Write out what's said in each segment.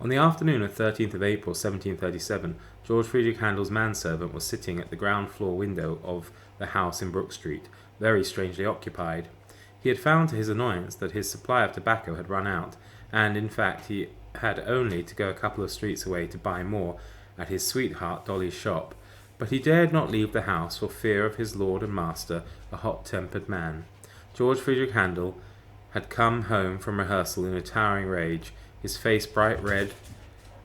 On the afternoon of 13th of April 1737, George Friedrich Handel's manservant was sitting at the ground floor window of the house in Brook Street, very strangely occupied. He had found to his annoyance that his supply of tobacco had run out, and in fact he had only to go a couple of streets away to buy more at his sweetheart Dolly's shop, but he dared not leave the house for fear of his lord and master, a hot-tempered man. George Friedrich Handel had come home from rehearsal in a towering rage, his face bright red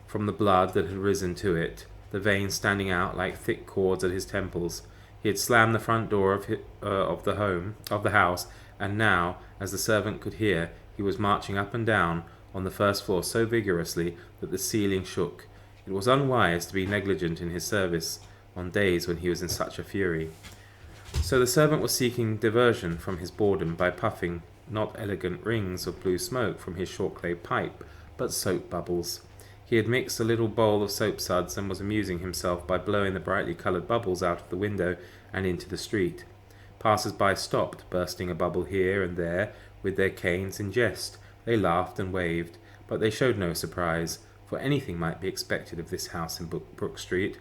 from the blood that had risen to it, the veins standing out like thick cords at his temples. He had slammed the front door of the house, and now, as the servant could hear, he was marching up and down on the first floor so vigorously that the ceiling shook. It was unwise to be negligent in his service on days when he was in such a fury. So the servant was seeking diversion from his boredom by puffing not elegant rings of blue smoke from his short clay pipe, but soap bubbles. He had mixed a little bowl of soap suds and was amusing himself by blowing the brightly coloured bubbles out of the window and into the street. Passers-by stopped, bursting a bubble here and there with their canes in jest. They laughed and waved, but they showed no surprise, for anything might be expected of this house in Brook Street.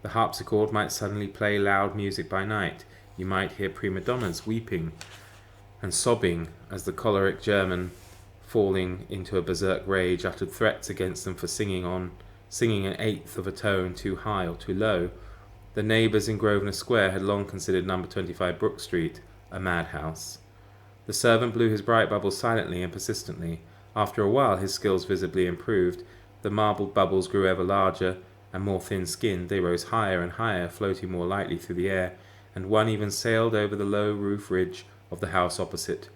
The harpsichord might suddenly play loud music by night. You might hear prima donnas weeping and sobbing as the choleric German, falling into a berserk rage, uttered threats against them for singing an eighth of a tone too high or too low. The neighbours in Grosvenor Square had long considered number 25 Brook Street a madhouse. The servant blew his bright bubbles silently and persistently. After a while his skills visibly improved. The marbled bubbles grew ever larger and more thin-skinned. They rose higher and higher, floating more lightly through the air, and one even sailed over the low roof ridge of the house opposite.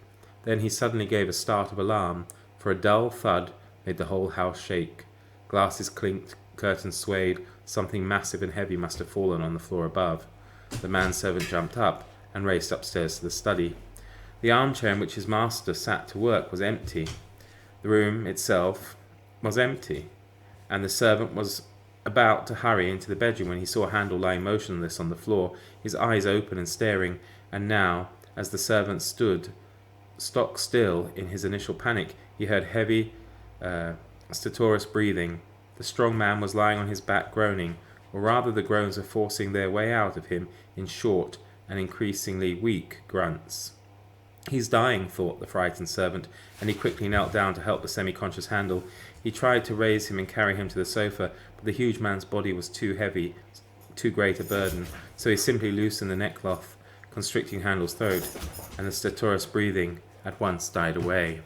Then he suddenly gave a start of alarm, for a dull thud made the whole house shake. Glasses clinked, curtains swayed, something massive and heavy must have fallen on the floor above. The manservant jumped up and raced upstairs to the study. The armchair in which his master sat to work was empty. The room itself was empty, and the servant was about to hurry into the bedroom when he saw Handel lying motionless on the floor, his eyes open and staring, and now, as the servant stood stock still in his initial panic, he heard heavy, stertorous breathing. The strong man was lying on his back groaning, or rather the groans were forcing their way out of him in short and increasingly weak grunts. "He's dying," thought the frightened servant, and he quickly knelt down to help the semi-conscious Handel. He tried to raise him and carry him to the sofa, but the huge man's body was too heavy, too great a burden, so he simply loosened the neckcloth, constricting Handel's throat, and the stertorous breathing at once died away.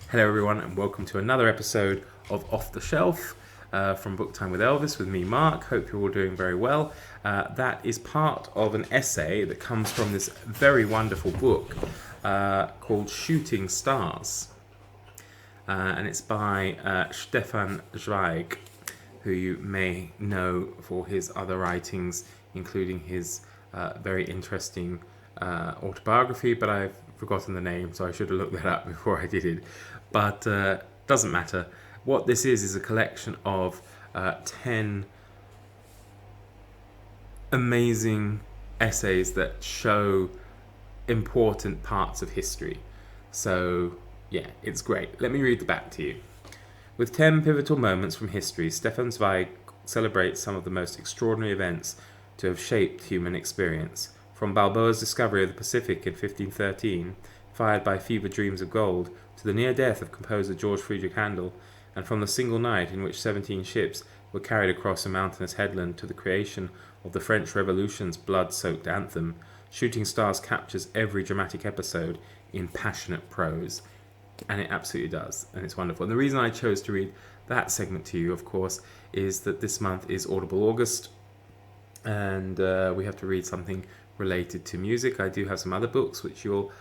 Hello everyone, and welcome to another episode of Off the Shelf from Book Time with Elvis with me, Mark. Hope you're all doing very well. That is part of an essay that comes from this very wonderful book called Shooting Stars, and it's by Stefan Zweig, who you may know for his other writings, including his very interesting autobiography, but I've forgotten the name, so I should have looked that up before I did it. But doesn't matter. What this is a collection of 10 amazing essays that show important parts of history. So yeah, it's great. Let me read the back to you. With 10 pivotal moments from history, Stefan Zweig celebrates some of the most extraordinary events to have shaped human experience. From Balboa's discovery of the Pacific in 1513, fired by fever dreams of gold, to the near death of composer George Friedrich Handel, and from the single night in which 17 ships were carried across a mountainous headland to the creation of the French Revolution's blood-soaked anthem, Shooting Stars captures every dramatic episode in passionate prose. And it absolutely does, and it's wonderful. And the reason I chose to read that segment to you, of course, is that this month is Audible August, and we have to read something related to music. I do have some other books which you'll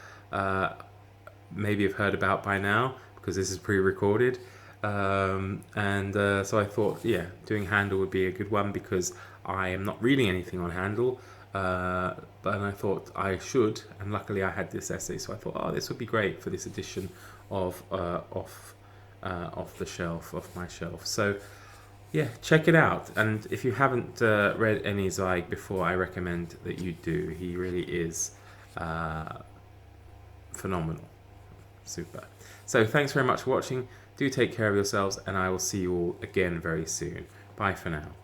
maybe have heard about by now, because this is pre-recorded. So I thought, yeah, doing Handel would be a good one, because I am not reading anything on Handel, but I thought I should, and luckily I had this essay, so I thought, this would be great for this edition of off the shelf, off my shelf. So yeah, check it out. And if you haven't read any Zweig before, I recommend that you do. He really is phenomenal. Super. So thanks very much for watching. Do Do take care of yourselves, and I will see you all again very soon. Bye for now.